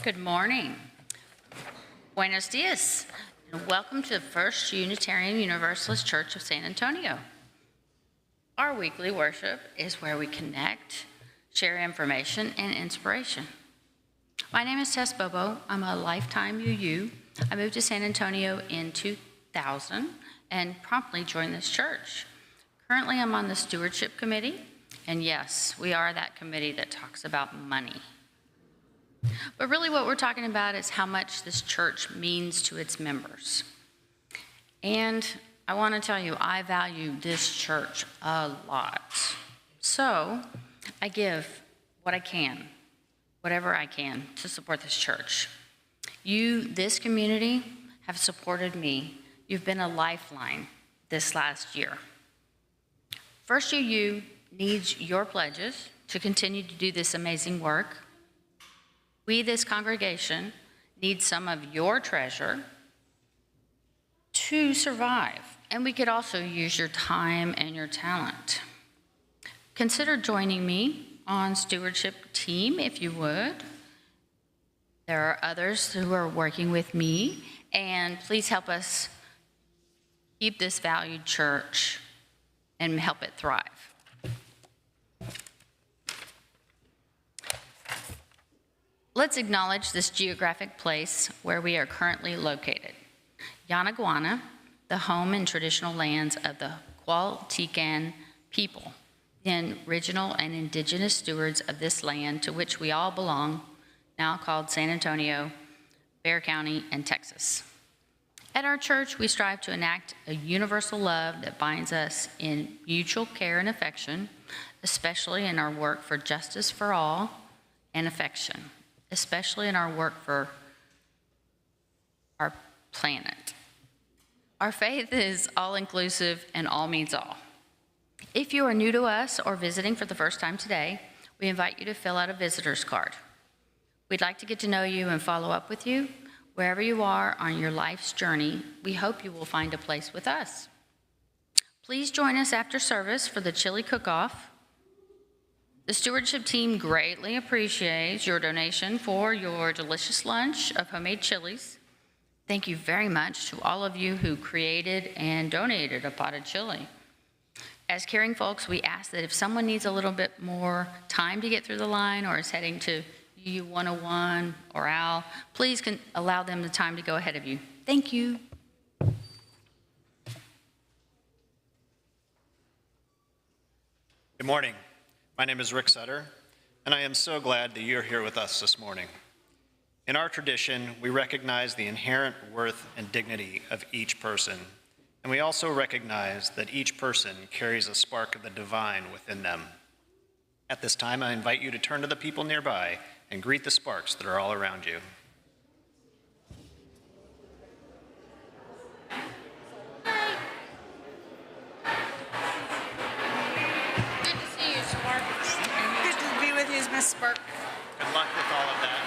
Good morning. Buenos dias, and welcome to the First Unitarian Universalist Church of San Antonio. Our weekly worship is where we connect, share information, and inspiration. My name is Tess Bobo. I'm a lifetime UU. I moved to San Antonio in 2000 and promptly joined this church. Currently, I'm on the Stewardship Committee, and yes, we are that committee that talks about money. But really what we're talking about is how much this church means to its members. And I want to tell you, I value this church a lot. So I give what I can, whatever I can, to support this church. You, this community, have supported me. You've been a lifeline this last year. First UU needs your pledges to continue to do this amazing work. We, this congregation, need some of your treasure to survive, and we could also use your time and your talent. Consider joining me on Stewardship team if you would. There are others who are working with me, and please help us keep this valued church and help it thrive. Let's acknowledge this geographic place where we are currently located. Yanaguana, the home and traditional lands of the Cualtican people, the original and indigenous stewards of this land to which we all belong, now called San Antonio, Bexar County, and Texas. At our church, we strive to enact a universal love that binds us in mutual care and affection, especially in our work for justice for all and affection, especially in our work for our planet. Our faith is all-inclusive and all means all. If you are new to us or visiting for the first time today, we invite you to fill out a visitor's card. We'd like to get to know you and follow up with you. Wherever you are on your life's journey, we hope you will find a place with us. Please join us after service for the chili cook-off. The stewardship team greatly appreciates your donation for your delicious lunch of homemade chilies. Thank you very much to all of you who created and donated a pot of chili. As caring folks, we ask that if someone needs a little bit more time to get through the line or is heading to UU 101 or AL, please allow them the time to go ahead of you. Thank you. Good morning. My name is Rick Sutter, and I am so glad that you're here with us this morning. In our tradition, we recognize the inherent worth and dignity of each person, and we also recognize that each person carries a spark of the divine within them. At this time, I invite you to turn to the people nearby and greet the sparks that are all around you. Miss Spark. Good luck with all of that.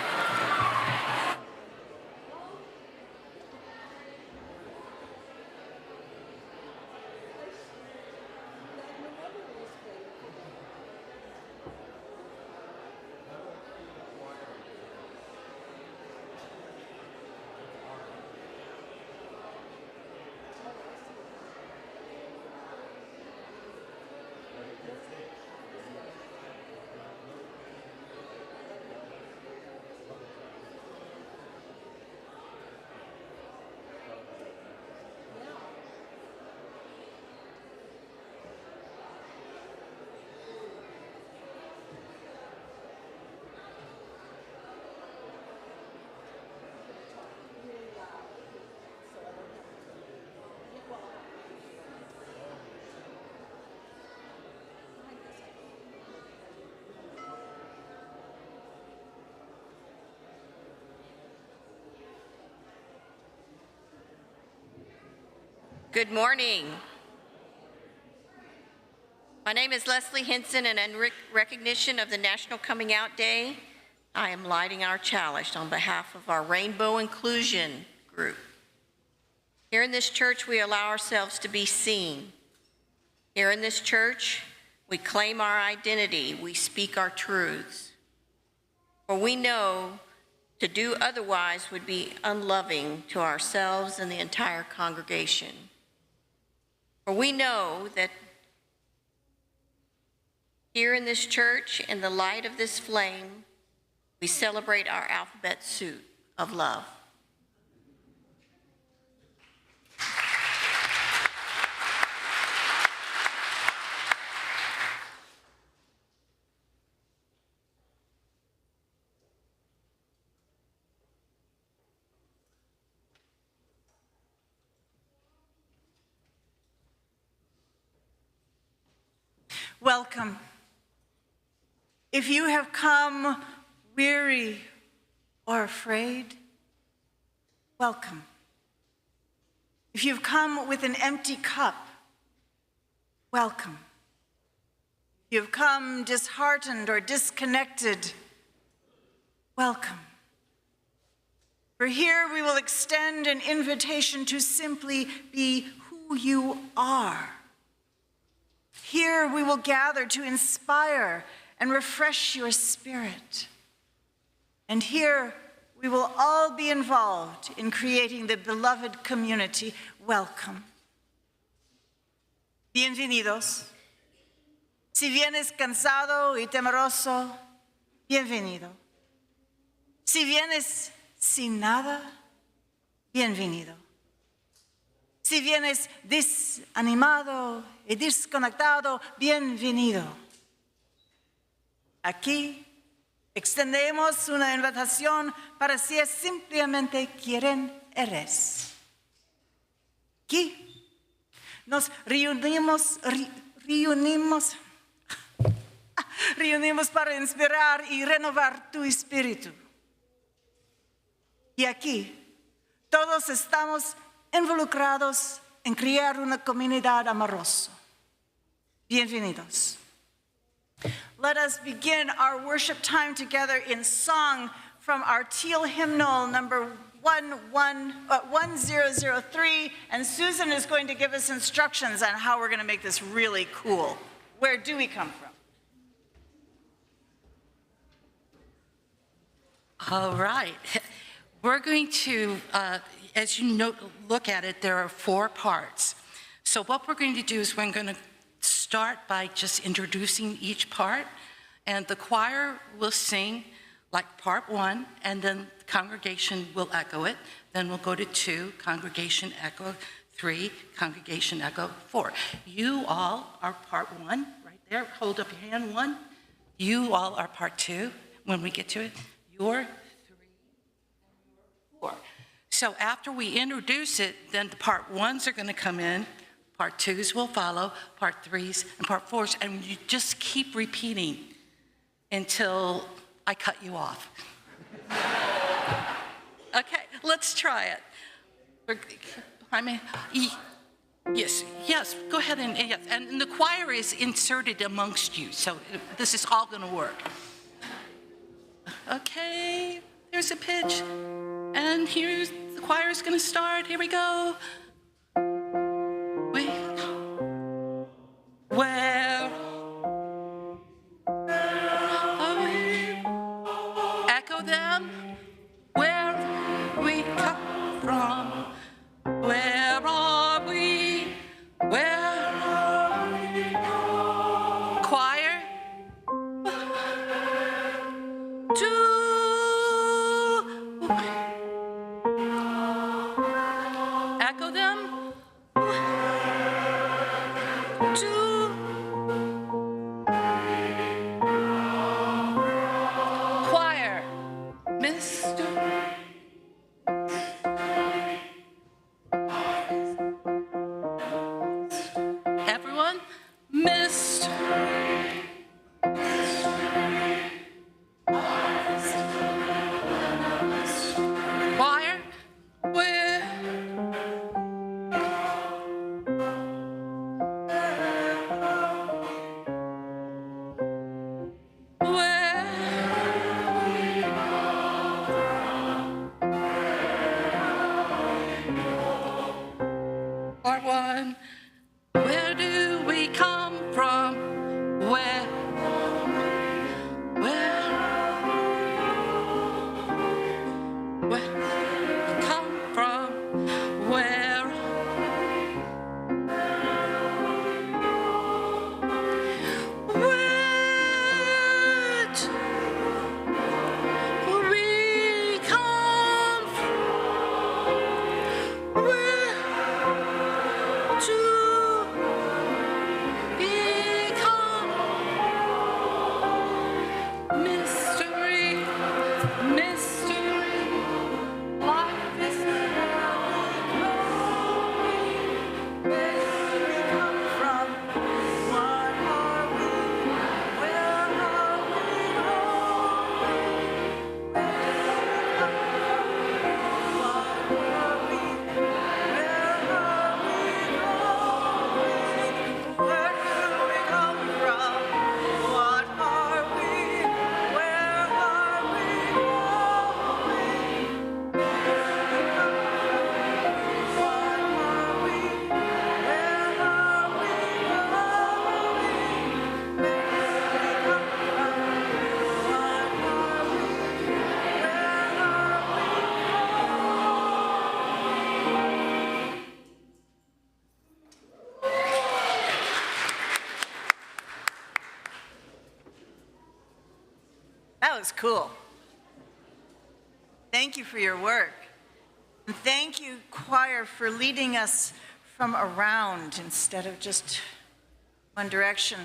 Good morning. My name is Leslie Hinson, and in recognition of the National Coming Out Day, I am lighting our chalice on behalf of our Rainbow Inclusion group. Here in this church, we allow ourselves to be seen. Here in this church, we claim our identity, we speak our truths. For we know To do otherwise would be unloving to ourselves and the entire congregation. For we know that here in this church, in the light of this flame, we celebrate our alphabet soup of love. Welcome. If you have come weary or afraid, welcome. If you've come with an empty cup, welcome. If you've come disheartened or disconnected, welcome. For here we will extend an invitation to simply be who you are. Here we will gather to inspire and refresh your spirit. And here we will all be involved in creating the beloved community. Welcome. Bienvenidos. Si vienes cansado y temeroso, bienvenido. Si vienes sin nada, bienvenido. Si vienes desanimado y desconectado, bienvenido. Aquí extendemos una invitación para si es simplemente quien eres. Aquí nos reunimos para inspirar y renovar tu espíritu. Y aquí todos estamos involucrados en crear una comunidad amorosa. Bienvenidos. Let us begin our worship time together in song from our teal hymnal number 1003, and Susan is going to give us instructions on how we're going to make this really cool. Where do we come from? All right. We're going to, as you look at it, there are 4 parts. So what we're going to do is we're going to start by just introducing each part, and the choir will sing like part 1, and then the congregation will echo it. Then we'll go to 2, congregation echo, 3, congregation echo, 4. You all are part 1, right there. Hold up your hand, 1. You all are part 2 when we get to it. You're 3 and 4. So after we introduce it, then the part 1s are going to come in. Part 2s will follow, part 3s, and part 4s, and you just keep repeating until I cut you off. Okay, let's try it. Jaime, yes, go ahead and yes. And the choir is inserted amongst you, so this is all going to work. Okay, there's a pitch, and here's the choir is going to start. Here we go. Where are we? Echo them. Where we come from. Where are we? Where are we? Choir. Echo them. That was cool. Thank you for your work. And thank you, choir, for leading us from around instead of just one direction.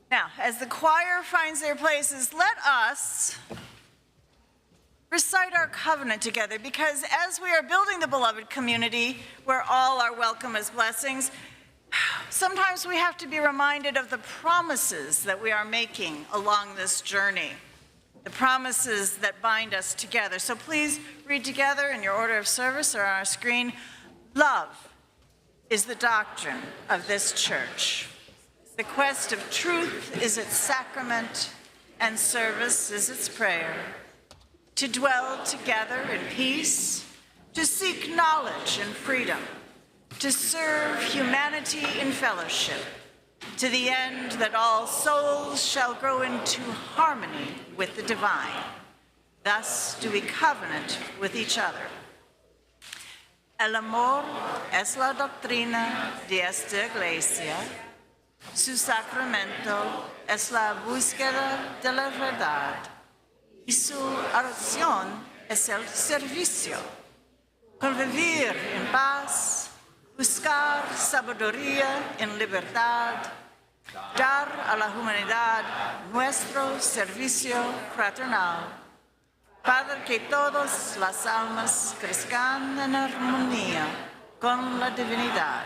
Now, as the choir finds their places, let us recite our covenant together, because as we are building the beloved community where all are welcome as blessings, sometimes we have to be reminded of the promises that we are making along this journey, the promises that bind us together. So please read together in your order of service or on our screen. Love is the doctrine of this church. The quest of truth is its sacrament, and service is its prayer. To dwell together in peace, to seek knowledge and freedom, to serve humanity in fellowship, to the end that all souls shall grow into harmony with the divine. Thus do we covenant with each other. El amor es la doctrina de esta iglesia. Su sacramento es la búsqueda de la verdad. Y su oración es el servicio. Convivir en paz, buscar sabiduría en libertad, dar a la humanidad nuestro servicio fraternal, para que todas las almas crezcan en armonía con la divinidad.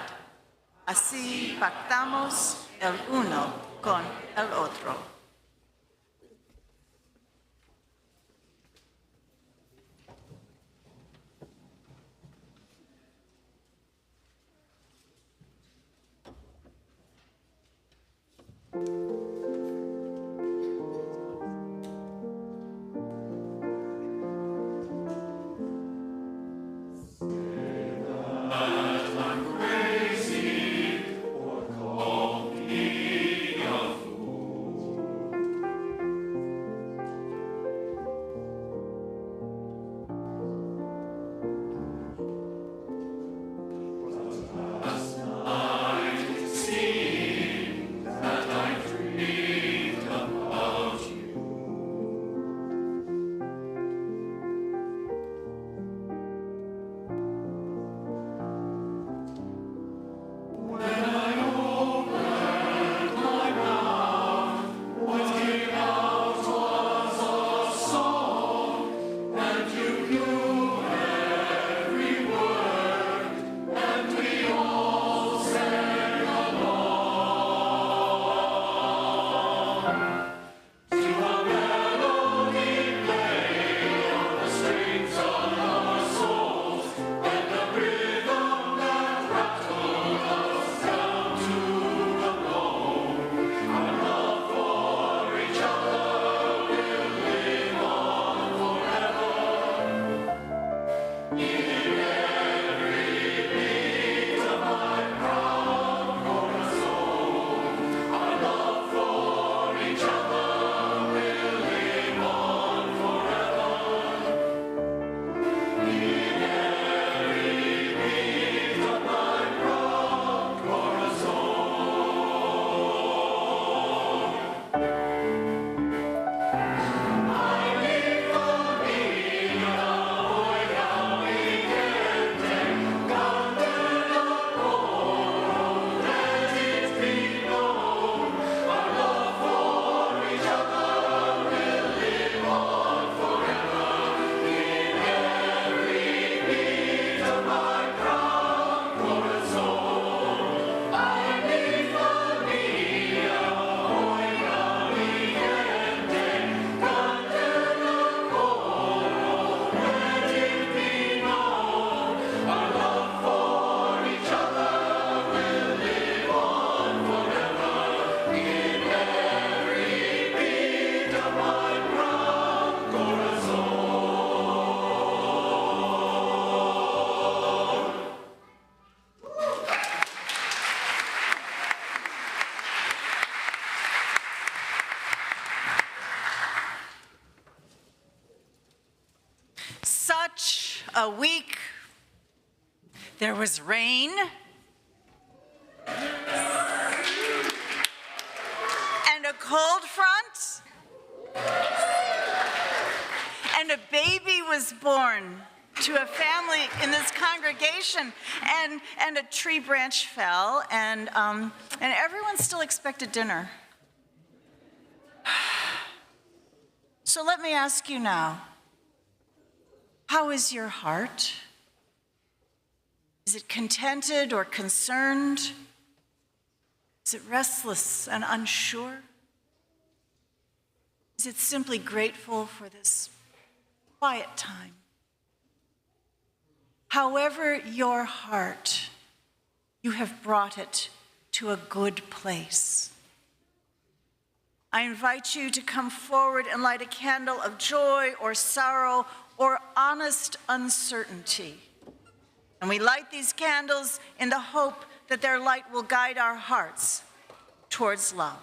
Así pactamos el uno con el otro. A week, there was rain, and a cold front, and a baby was born to a family in this congregation, and a tree branch fell, and everyone still expected dinner. So let me ask you now, how is your heart? Is it contented or concerned? Is it restless and unsure? Is it simply grateful for this quiet time? However your heart, you have brought it to a good place. I invite you to come forward and light a candle of joy or sorrow or honest uncertainty. And we light these candles in the hope that their light will guide our hearts towards love.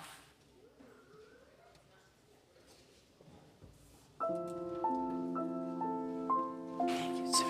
Thank you, sir.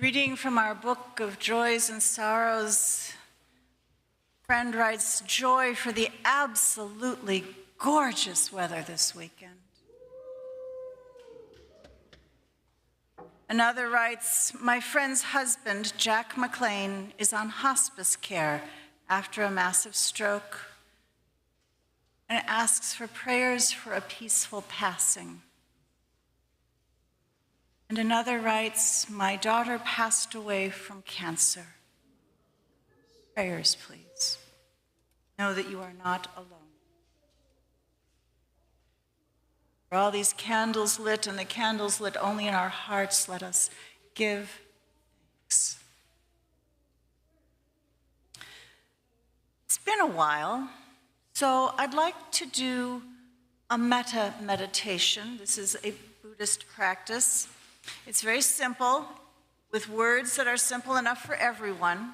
Reading from our book of joys and sorrows, friend writes, joy for the absolutely gorgeous weather this weekend. Another writes, my friend's husband, Jack McLean, is on hospice care after a massive stroke and asks for prayers for a peaceful passing. And another writes, my daughter passed away from cancer. Prayers, please. Know that you are not alone. For all these candles lit, and the candles lit only in our hearts, let us give thanks. It's been a while, so I'd like to do a metta meditation. This is a Buddhist practice. It's very simple, with words that are simple enough for everyone.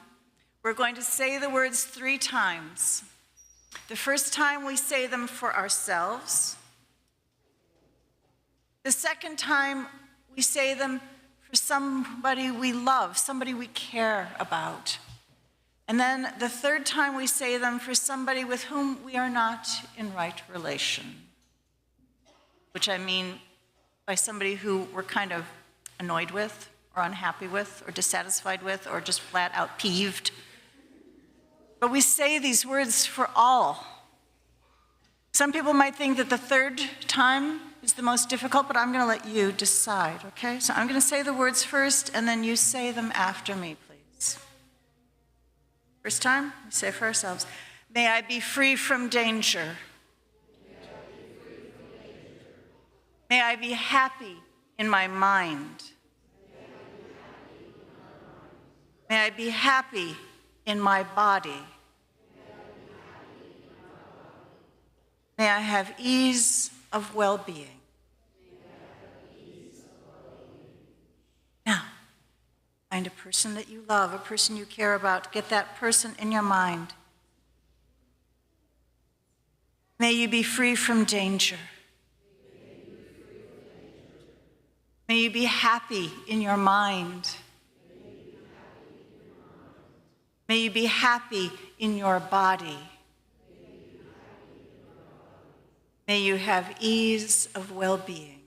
We're going to say the words 3 times. The first time we say them for ourselves. The second time we say them for somebody we love, somebody we care about. And then the third time we say them for somebody with whom we are not in right relation. Which I mean by somebody who we're kind of annoyed with, or unhappy with, or dissatisfied with, or just flat out peeved. But we say these words for all. Some people might think that the third time is the most difficult, but I'm going to let you decide, okay? So I'm going to say the words first, and then you say them after me, please. First time, we say for ourselves, may I be free from danger. May I be happy in my mind. May I be happy in my body. May I have ease of well-being. Now, find a person that you love, a person you care about. Get that person in your mind. May you be free from danger. May you be happy in your mind. May you be happy in your body. May you have ease of well-being.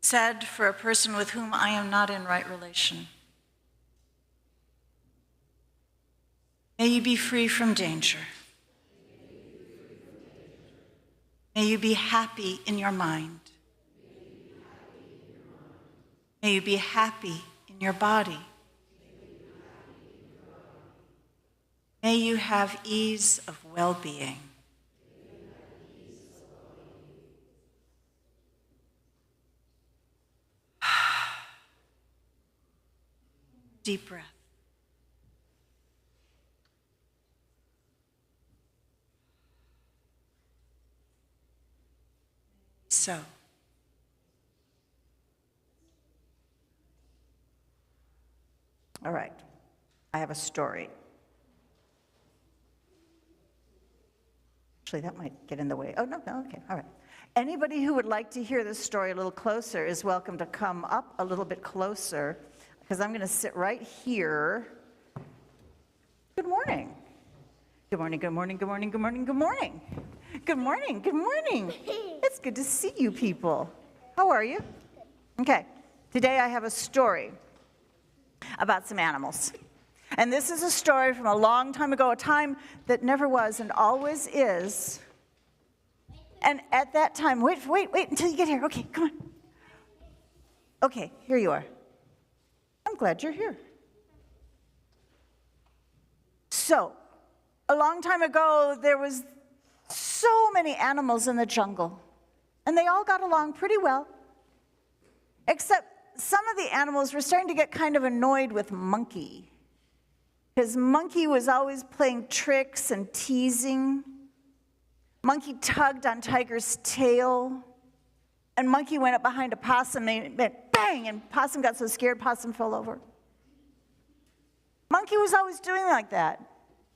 Said for a person with whom I am not in right relation. May you be free from danger. May you be happy in your mind. May you be happy in your body. May you have ease of well-being. Deep breath. So, all right, I have a story. Actually, that might get in the way. Oh, no, okay, all right. Anybody who would like to hear this story a little closer is welcome to come up a little bit closer, because I'm going to sit right here. Good morning. Good morning, good morning, good morning, good morning, good morning. Good morning, good morning. It's good to see you people. How are you? Okay, today I have a story about some animals. And this is a story from a long time ago, a time that never was and always is. And at that time, wait until you get here. Okay, come on. Okay, here you are. I'm glad you're here. So, a long time ago, there was so many animals in the jungle, and they all got along pretty well, except some of the animals were starting to get kind of annoyed with Monkey, because Monkey was always playing tricks and teasing. Monkey tugged on Tiger's tail, and Monkey went up behind a possum and it went bang, and Possum got so scared, Possum fell over. Monkey was always doing like that.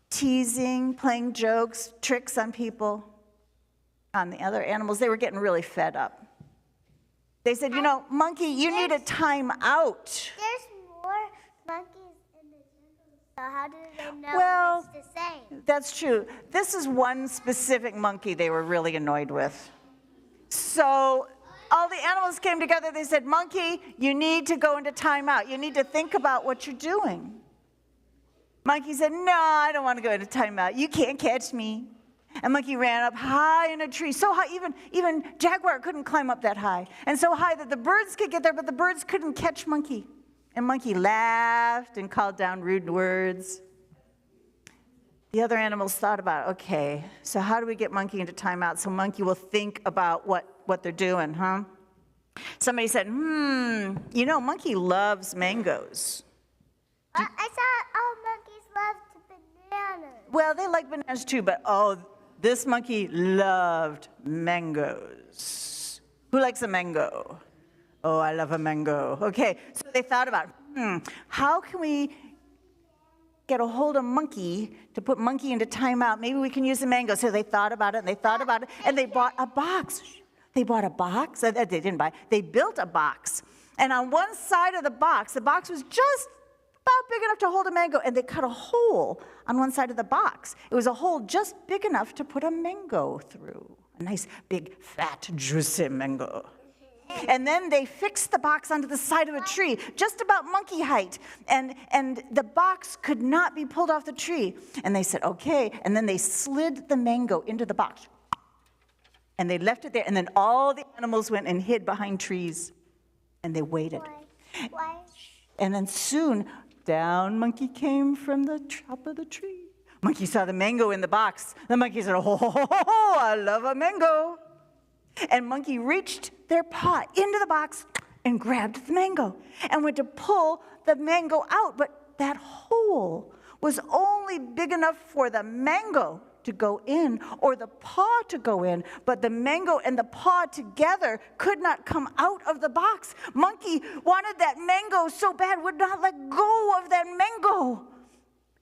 Teasing, playing jokes, tricks on people, on the other animals. They were getting really fed up. They said, monkey, you need a time out. There's more monkeys in the jungle, so how do they know Well, if it's the same? That's true. This is one specific monkey they were really annoyed with. So all the animals came together. They said, monkey, you need to go into timeout. You need to think about what you're doing. Monkey said, no, I don't want to go into timeout. You can't catch me. And monkey ran up high in a tree, so high, even jaguar couldn't climb up that high. And so high that the birds could get there, but the birds couldn't catch monkey. And monkey laughed and called down rude words. The other animals thought about, okay, so how do we get monkey into timeout so monkey will think about what they're doing, huh? Somebody said, monkey loves mangoes. I thought all monkeys loved bananas. Well, they like bananas too, but this monkey loved mangoes. Who likes a mango? Oh, I love a mango. Okay, so they thought about, how can we get a hold of monkey to put monkey into timeout? Maybe we can use a mango. So they thought about it, and they thought about it, and they bought a box. They bought a box. They didn't buy. They built a box. And on one side of the box was just about big enough to hold a mango, and they cut a hole on one side of the box. It was a hole just big enough to put a mango through. A nice, big, fat, juicy mango. And then they fixed the box onto the side of a tree, just about monkey height. And the box could not be pulled off the tree. And they said, okay. And then they slid the mango into the box. And they left it there. And then all the animals went and hid behind trees. And they waited. Why? And then soon, down monkey came from the top of the tree. Monkey saw the mango in the box. The monkey said, oh, I love a mango. And monkey reached their paw into the box and grabbed the mango and went to pull the mango out. But that hole was only big enough for the mango to go in or the paw to go in. But the mango and the paw together could not come out of the box. Monkey wanted that mango so bad, would not let go of that mango,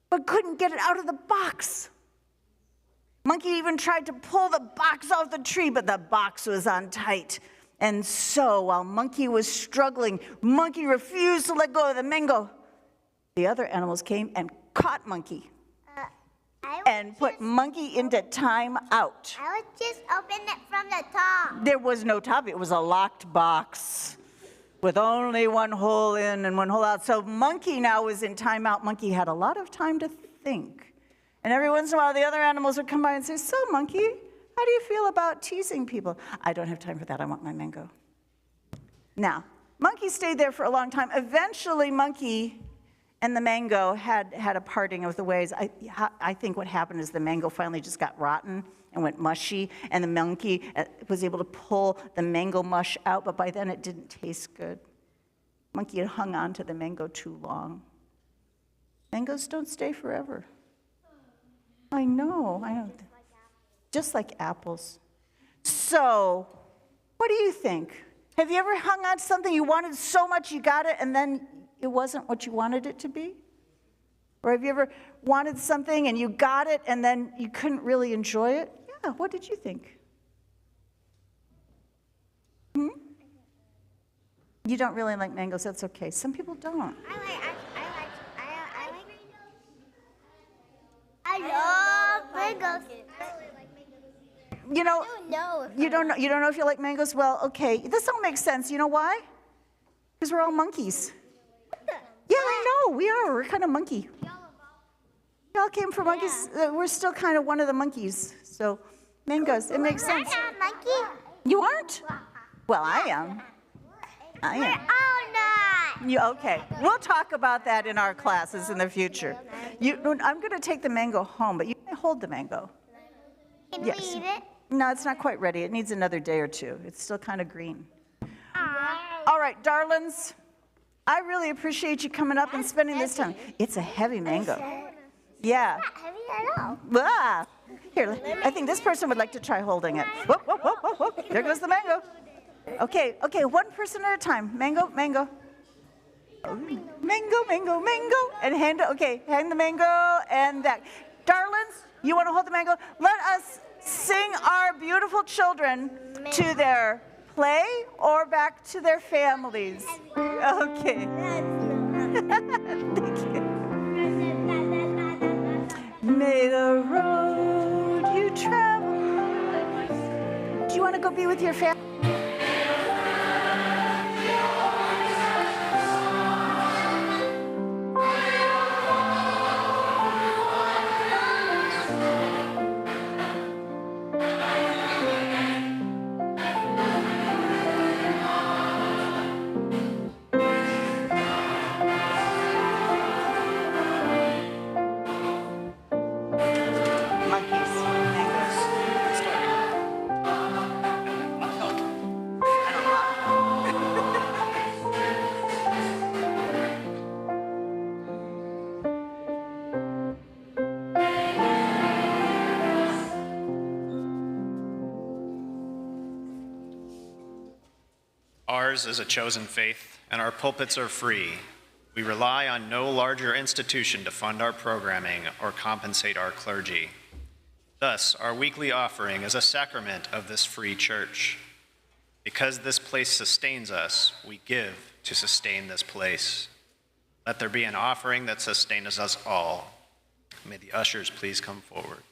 but couldn't get it out of the box. Monkey even tried to pull the box off the tree, but the box was on tight. And so while monkey was struggling, monkey refused to let go of the mango. The other animals came and caught monkey and put monkey into time out. I would just open it from the top. There was no top. It was a locked box with only one hole in and one hole out. So monkey now was in time out. Monkey had a lot of time to think. And every once in a while, the other animals would come by and say, so, monkey, how do you feel about teasing people? I don't have time for that. I want my mango. Now, monkey stayed there for a long time. Eventually, monkey and the mango had a parting of the ways. I think what happened is the mango finally just got rotten and went mushy, and the monkey was able to pull the mango mush out, but by then it didn't taste good. Monkey had hung on to the mango too long. Mangoes don't stay forever. I know. Just like apples. So, what do you think? Have you ever hung on to something you wanted so much you got it and then it wasn't what you wanted it to be? Or have you ever wanted something and you got it and then you couldn't really enjoy it? Yeah, what did you think? You don't really like mangoes, that's okay. Some people don't. I love mangoes. You know, you don't know if you like mangoes? Well, okay, this all makes sense. You know why? Because we're all monkeys. Yeah, I know, we are. We're kind of monkey. We all came from monkeys. We're still kind of one of the monkeys. So, mangoes, it makes sense. I'm not a monkey. You aren't? Well, I am. I am. We're all not. Okay, we'll talk about that in our classes in the future. I'm going to take the mango home, but you may hold the mango. Can Yes. we eat it? No, it's not quite ready. It needs another day or two. It's still kind of green. All right, darlings, I really appreciate you coming up and spending this time. It's a heavy mango. Yeah. Not heavy at all. Ah. Here, I think this person would like to try holding it. Whoop, whoop, whoop, whoop, whoop. There goes the mango. Okay, one person at a time. Mango. Mango, mango. And hand the mango and that. Darlings, you want to hold the mango? Let us sing our beautiful children to their play or back to their families? Okay. Thank you. May the road you travel. Do you want to go be with your family? Ours is a chosen faith, and our pulpits are free. We rely on no larger institution to fund our programming or compensate our clergy. Thus, our weekly offering is a sacrament of this free church. Because this place sustains us, we give to sustain this place. Let there be an offering that sustains us all. May the ushers please come forward.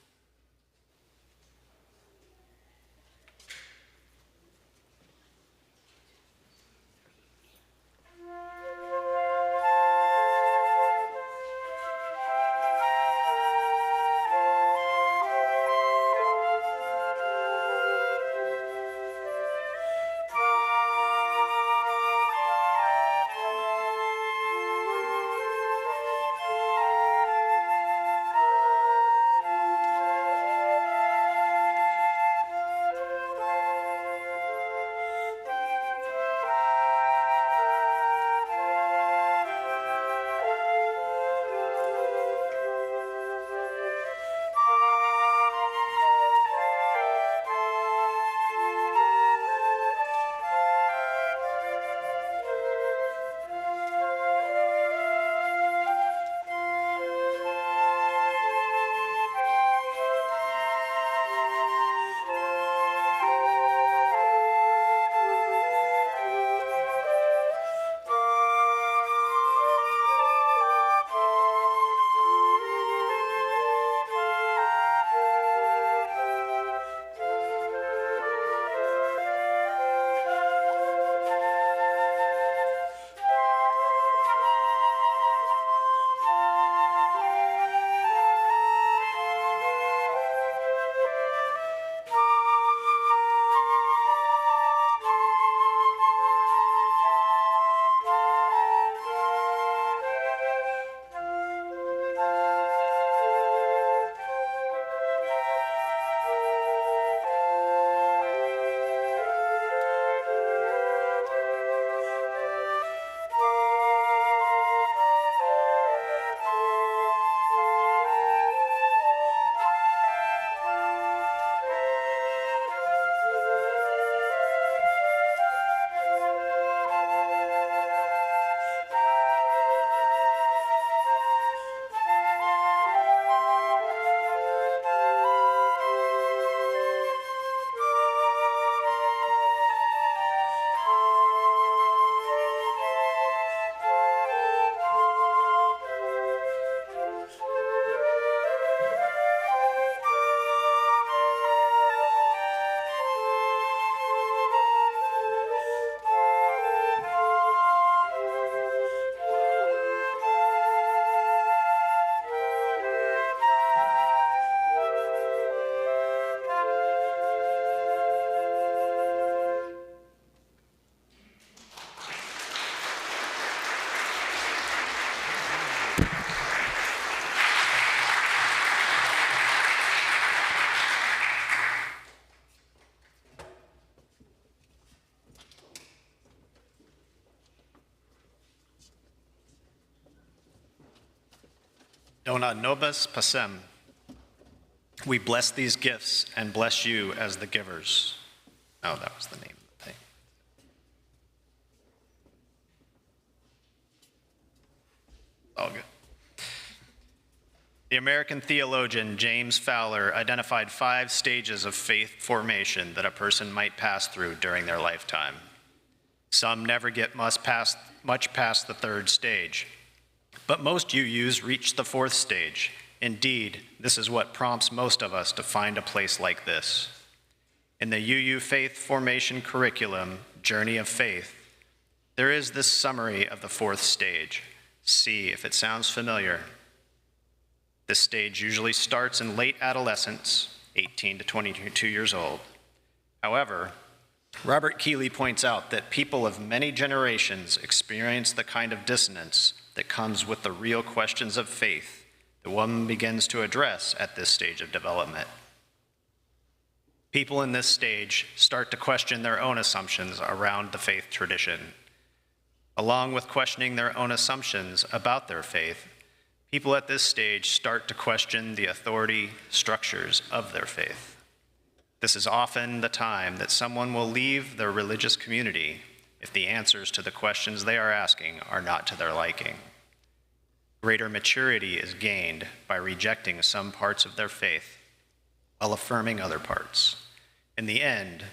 Dona nobis passem. We bless these gifts and bless you as the givers. Oh, that was the name of the thing. All good. The American theologian James Fowler identified 5 stages of faith formation that a person might pass through during their lifetime. Some never get much past the 3rd stage, but most UUs reach the 4th stage. Indeed, this is what prompts most of us to find a place like this. In the UU Faith Formation Curriculum, Journey of Faith, there is this summary of the 4th stage. See if it sounds familiar. This stage usually starts in late adolescence, 18 to 22 years old. However, Robert Keeley points out that people of many generations experience the kind of dissonance that comes with the real questions of faith that one begins to address at this stage of development. People in this stage start to question their own assumptions around the faith tradition. Along with questioning their own assumptions about their faith, people at this stage start to question the authority structures of their faith. This is often the time that someone will leave their religious community if the answers to the questions they are asking are not to their liking. Greater maturity is gained by rejecting some parts of their faith while affirming other parts. In the end,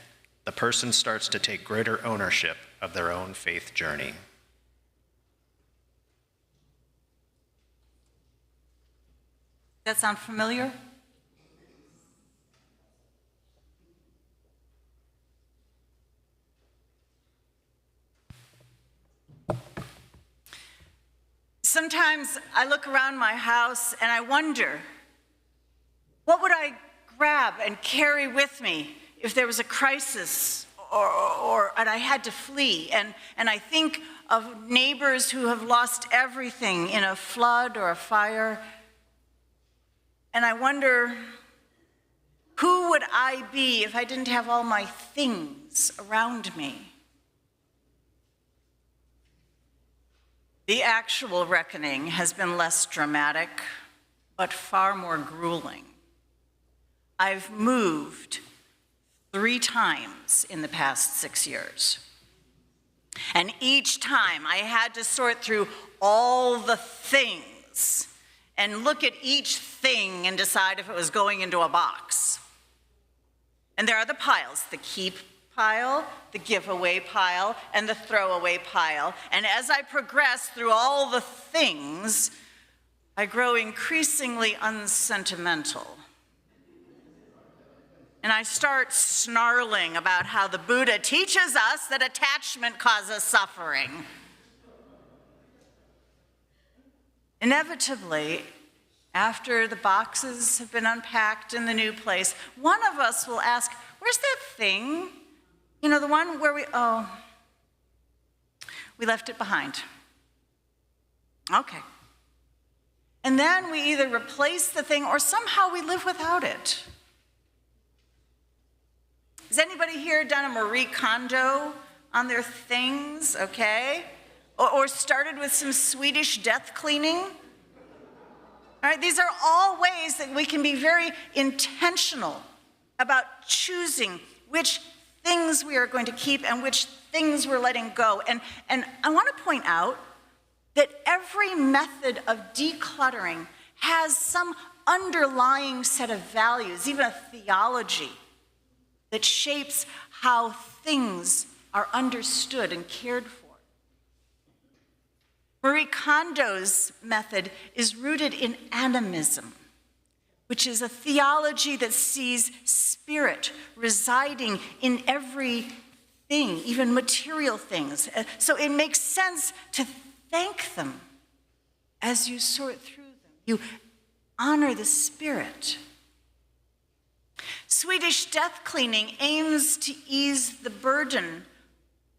the person starts to take greater ownership of their own faith journey. That sound familiar? Sometimes I look around my house and I wonder, what would I grab and carry with me if there was a crisis and I had to flee? And I think of neighbors who have lost everything in a flood or a fire. And I wonder, who would I be if I didn't have all my things around me? The actual reckoning has been less dramatic, but far more grueling. I've moved 3 times in the past 6 years. And each time I had to sort through all the things and look at each thing and decide if it was going into a box. And there are the piles, the keep pile, the giveaway pile, and the throwaway pile. And as I progress through all the things, I grow increasingly unsentimental. And I start snarling about how the Buddha teaches us that attachment causes suffering. Inevitably, after the boxes have been unpacked in the new place, one of us will ask, where's that thing? You know, the one where we left it behind. Okay. And then we either replace the thing or somehow we live without it. Has anybody here done a Marie Kondo on their things, okay? Or started with some Swedish death cleaning? All right, these are all ways that we can be very intentional about choosing which things we are going to keep and which things we're letting go. And I want to point out that every method of decluttering has some underlying set of values, even a theology, that shapes how things are understood and cared for. Marie Kondo's method is rooted in animism, which is a theology that sees spirit residing in every thing, even material things. So it makes sense to thank them as you sort through them. You honor the spirit. Swedish death cleaning aims to ease the burden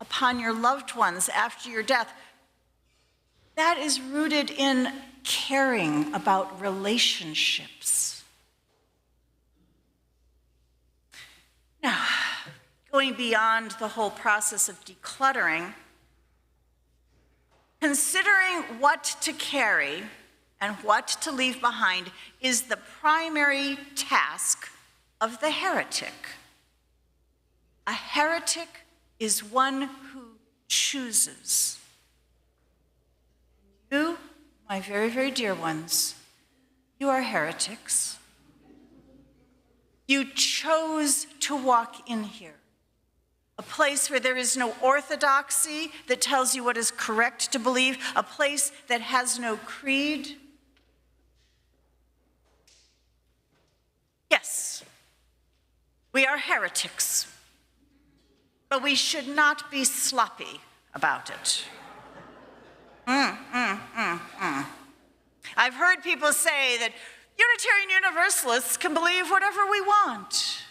upon your loved ones after your death. That is rooted in caring about relationships. Now, going beyond the whole process of decluttering, considering what to carry and what to leave behind is the primary task of the heretic. A heretic is one who chooses. You, my very, very dear ones, You are heretics. You chose to walk in here, a place where there is no orthodoxy that tells you what is correct to believe, a place that has no creed. Yes, we are heretics, but we should not be sloppy about it. I've heard people say that Unitarian Universalists can believe whatever we want.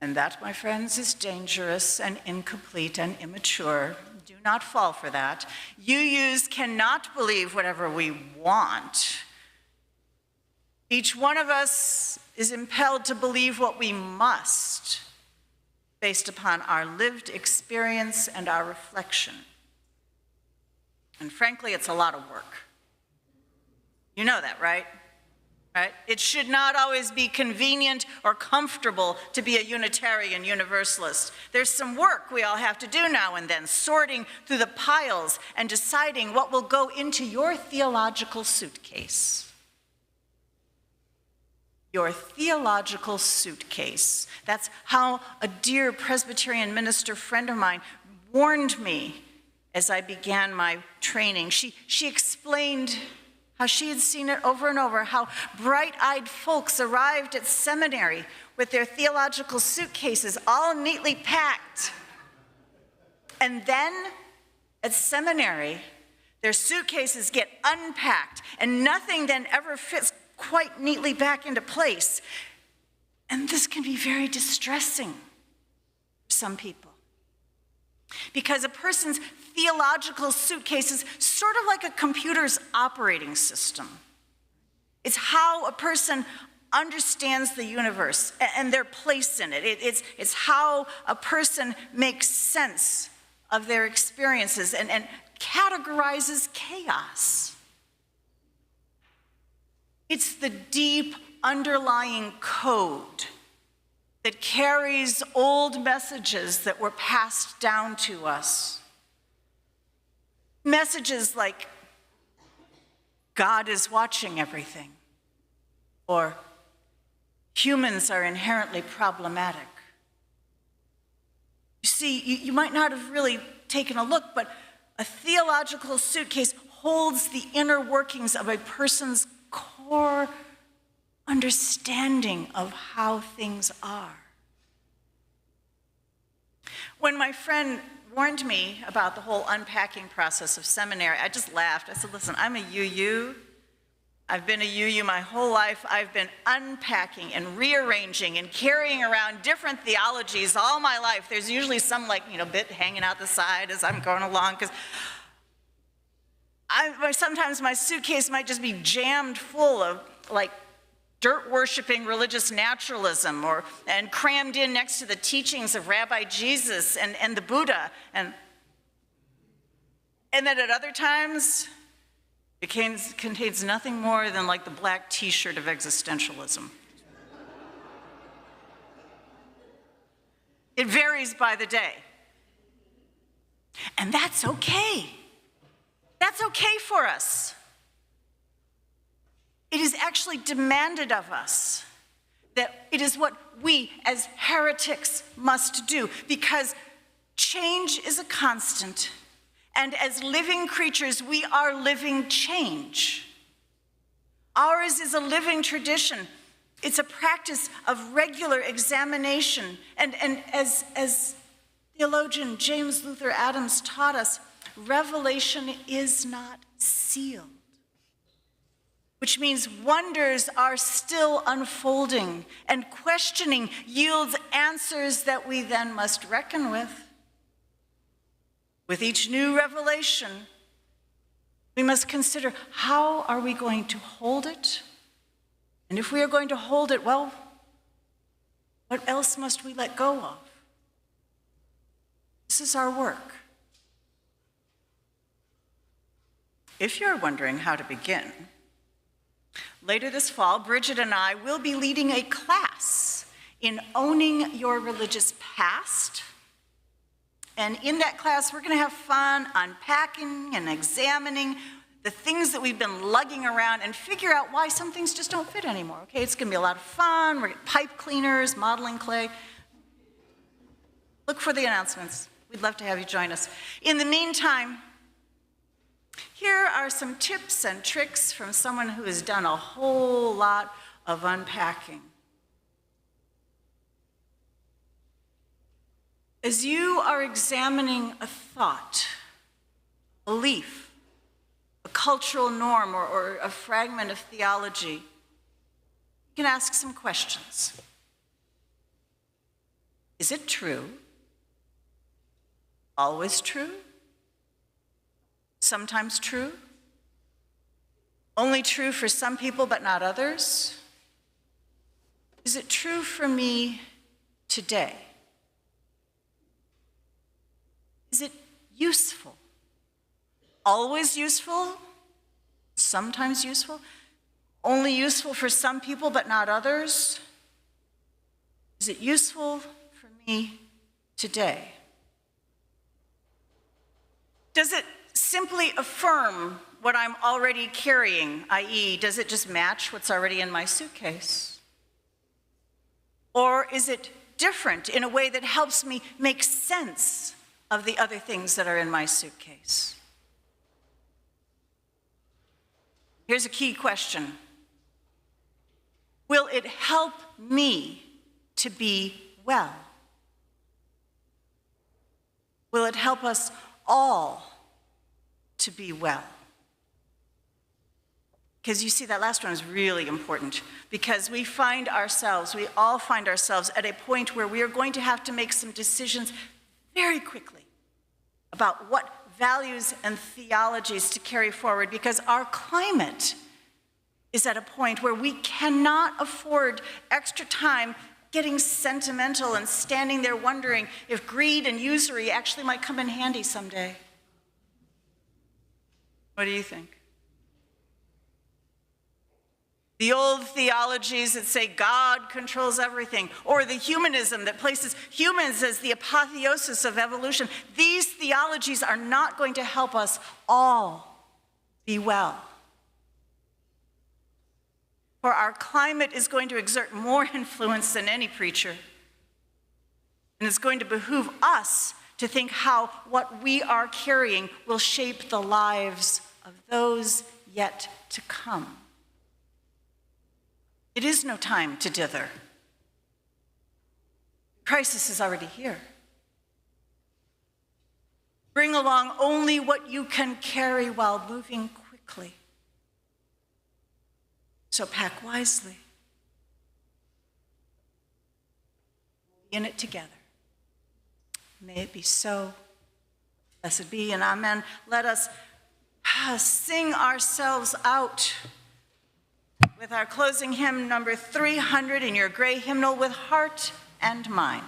And that, my friends, is dangerous and incomplete and immature. Do not fall for that. UUs cannot believe whatever we want. Each one of us is impelled to believe what we must, based upon our lived experience and our reflection. And frankly, it's a lot of work. You know that, right? Right? It should not always be convenient or comfortable to be a Unitarian Universalist. There's some work we all have to do now and then, sorting through the piles and deciding what will go into your theological suitcase. Your theological suitcase. That's how a dear Presbyterian minister friend of mine warned me as I began my training. She explained how she had seen it over and over, how bright-eyed folks arrived at seminary with their theological suitcases all neatly packed. And then at seminary, their suitcases get unpacked, and nothing then ever fits quite neatly back into place. And this can be very distressing for some people, because a person's theological suitcase is sort of like a computer's operating system. It's how a person understands the universe and their place in it. It's how a person makes sense of their experiences and categorizes chaos. It's the deep underlying code that carries old messages that were passed down to us. Messages like, God is watching everything, or humans are inherently problematic. You see, you might not have really taken a look, but a theological suitcase holds the inner workings of a person's core understanding of how things are. When my friend warned me about the whole unpacking process of seminary, I just laughed. I said, listen, I'm a UU. I've been a UU my whole life. I've been unpacking and rearranging and carrying around different theologies all my life. There's usually some bit hanging out the side as I'm going along, because sometimes my suitcase might just be jammed full of dirt-worshiping religious naturalism, and crammed in next to the teachings of Rabbi Jesus and the Buddha. And then at other times, it contains nothing more than the black t-shirt of existentialism. It varies by the day. And that's okay. That's okay for us. It is actually demanded of us that it is what we as heretics must do, because change is a constant, and as living creatures, we are living change. Ours is a living tradition. It's a practice of regular examination, and as theologian James Luther Adams taught us, revelation is not sealed, which means wonders are still unfolding, and questioning yields answers that we then must reckon with. With each new revelation, we must consider, how are we going to hold it? And if we are going to hold it, well, what else must we let go of? This is our work. If you're wondering how to begin, later this fall, Bridget and I will be leading a class in owning your religious past. And in that class, we're going to have fun unpacking and examining the things that we've been lugging around and figure out why some things just don't fit anymore, okay? It's gonna be a lot of fun. We're gonna pipe cleaners, modeling clay. Look for the announcements. We'd love to have you join us. In the meantime, here are some tips and tricks from someone who has done a whole lot of unpacking. As you are examining a thought, a belief, a cultural norm, or a fragment of theology, you can ask some questions. Is it true? Always true? Sometimes true? Only true for some people but not others? Is it true for me today? Is it useful? Always useful? Sometimes useful? Only useful for some people but not others? Is it useful for me today? Does it simply affirm what I'm already carrying, i.e., does it just match what's already in my suitcase? Or is it different in a way that helps me make sense of the other things that are in my suitcase? Here's a key question. Will it help me to be well? Will it help us all to be well? Because you see, that last one is really important, because we all find ourselves at a point where we are going to have to make some decisions very quickly about what values and theologies to carry forward, because our climate is at a point where we cannot afford extra time getting sentimental and standing there wondering if greed and usury actually might come in handy someday. What do you think? The old theologies that say God controls everything, or the humanism that places humans as the apotheosis of evolution, these theologies are not going to help us all be well. For our climate is going to exert more influence than any preacher. And it's going to behoove us to think how what we are carrying will shape the lives of those yet to come. It is no time to dither. Crisis is already here. Bring along only what you can carry while moving quickly. So pack wisely. Be in it together. May it be so. Blessed be and amen. Let us sing ourselves out with our closing hymn, number 300 in your gray hymnal, with heart and mind.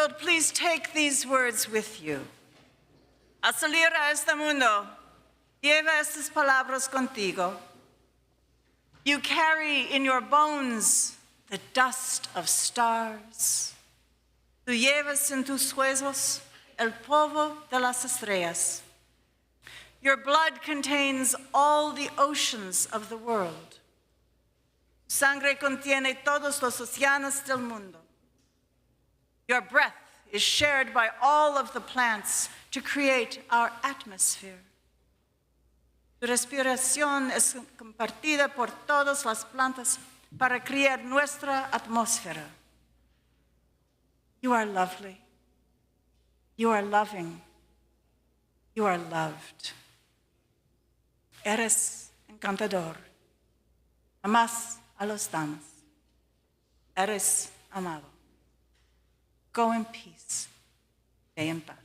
world, please take these words with you. Al salir a este mundo, lleva estas palabras contigo. You carry in your bones the dust of stars. Tú llevas en tus huesos el polvo de las estrellas. Your blood contains all the oceans of the world. Sangre contiene todos los océanos del mundo. Your breath is shared by all of the plants to create our atmosphere. Tu respiración es compartida por todas las plantas para crear nuestra atmósfera. You are lovely. You are loving. You are loved. Eres encantador. Amas a los demás. Eres amado. Go in peace. Ve en paz.